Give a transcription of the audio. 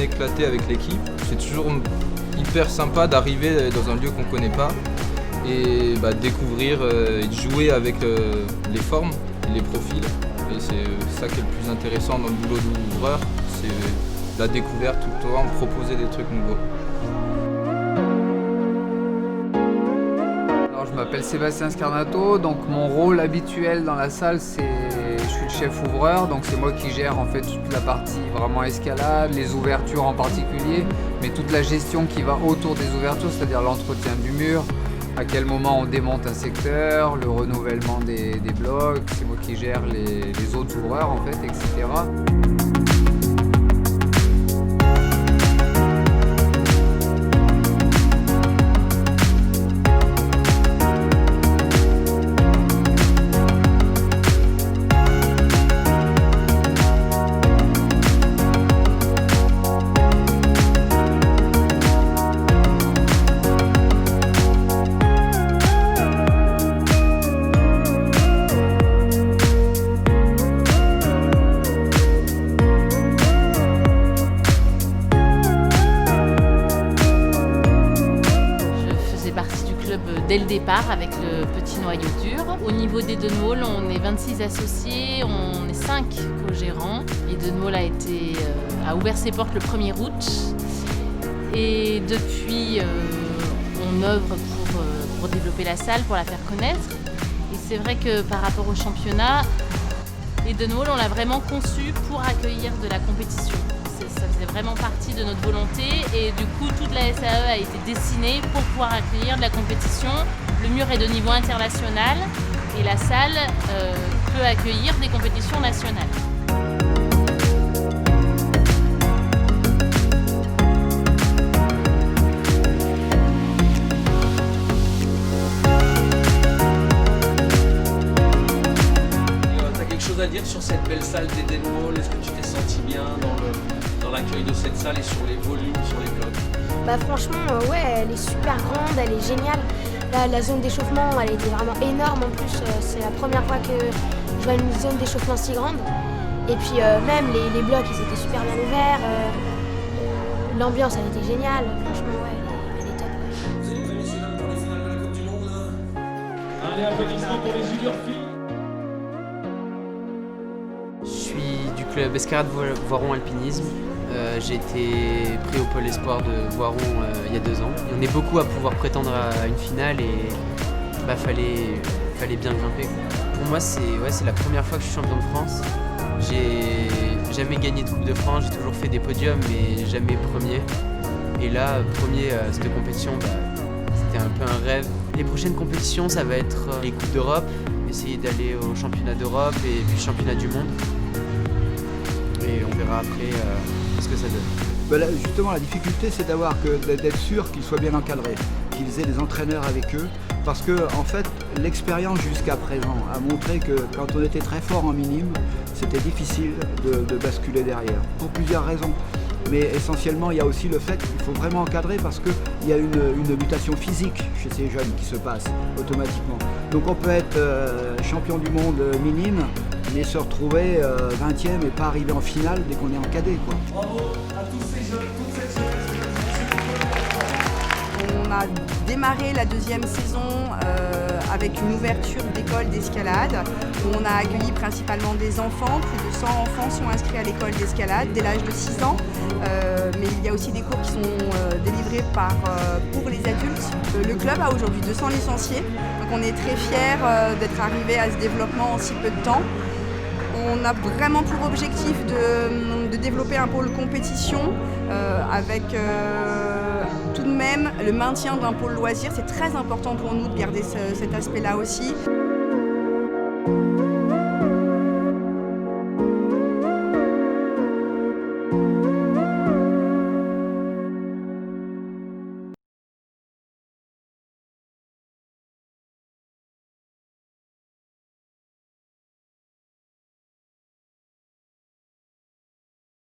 éclaté avec l'équipe. C'est toujours hyper sympa d'arriver dans un lieu qu'on ne connaît pas et découvrir et jouer avec les formes et les profils. Et c'est ça qui est le plus intéressant dans le boulot d'ouvreur, c'est la découverte tout le temps, proposer des trucs nouveaux. Alors, je m'appelle Sébastien Scarnato, donc mon rôle habituel dans la salle, je suis le chef ouvreur, donc c'est moi qui gère en fait toute la partie vraiment escalade, les ouvertures en particulier, mais toute la gestion qui va autour des ouvertures, c'est-à-dire l'entretien du mur, à quel moment on démonte un secteur, le renouvellement des blocs, c'est moi qui gère les autres ouvreurs en fait, etc. Dès le départ avec le petit noyau dur. Au niveau d'Edenwall, on est 26 associés, on est 5 co-gérants. Edenwall a ouvert ses portes le 1er août et depuis on œuvre pour développer la salle, pour la faire connaître. Et c'est vrai que par rapport au championnat, Edenwall on l'a vraiment conçu pour accueillir de la compétition. Ça faisait vraiment partie de notre volonté et du coup toute la SAE a été dessinée pour pouvoir accueillir de la compétition. Le mur est de niveau international et la salle peut accueillir des compétitions nationales. Tu as quelque chose à dire sur cette belle salle d'Edenwall? Est-ce que tu t'es senti bien dans l'accueil de cette salle et sur les volumes, sur les blocs? Franchement, ouais, elle est super grande, elle est géniale. La zone d'échauffement, elle était vraiment énorme en plus. C'est la première fois que je vois une zone d'échauffement si grande. Et puis même les blocs, ils étaient super bien ouverts. L'ambiance, elle était géniale. Franchement, ouais, elle est top. Vous êtes prêts, messieurs, dames, pour les finales de la Coupe du Monde là? Allez, applaudissements pour les juniors filles. Je suis du club Escarade Voiron Alpinisme. J'ai été pris au pôle espoir de Voiron il y a 2 ans. On est beaucoup à pouvoir prétendre à une finale et fallait bien grimper. Pour moi, c'est la première fois que je suis champion de France. J'ai jamais gagné de Coupe de France, j'ai toujours fait des podiums mais jamais premier. Et là, premier à cette compétition, c'était un peu un rêve. Les prochaines compétitions, ça va être les Coupes d'Europe, essayer d'aller au championnat d'Europe et puis championnat du monde. Et on verra après ce que ça donne. Là, justement, la difficulté, c'est d'être sûr qu'ils soient bien encadrés, qu'ils aient des entraîneurs avec eux, parce que en fait, l'expérience jusqu'à présent a montré que quand on était très fort en minime, c'était difficile de basculer derrière, pour plusieurs raisons. Mais essentiellement, il y a aussi le fait qu'il faut vraiment encadrer parce qu'il y a une mutation physique chez ces jeunes qui se passe automatiquement. Donc on peut être champion du monde minime, mais se retrouver 20e et pas arriver en finale dès qu'on est en cadet, quoi. Bravo à tous ces jeunes, toute cette jeunesse. On a démarré la 2e saison avec une ouverture d'école d'escalade où on a accueilli principalement des enfants. Plus de 100 enfants sont inscrits à l'école d'escalade dès l'âge de 6 ans. Mais il y a aussi des cours qui sont délivrés pour les adultes. Le club a aujourd'hui 200 licenciés, donc on est très fiers d'être arrivé à ce développement en si peu de temps. On a vraiment pour objectif de développer un pôle compétition avec tout de même le maintien d'un pôle loisir. C'est très important pour nous de garder cet aspect-là aussi.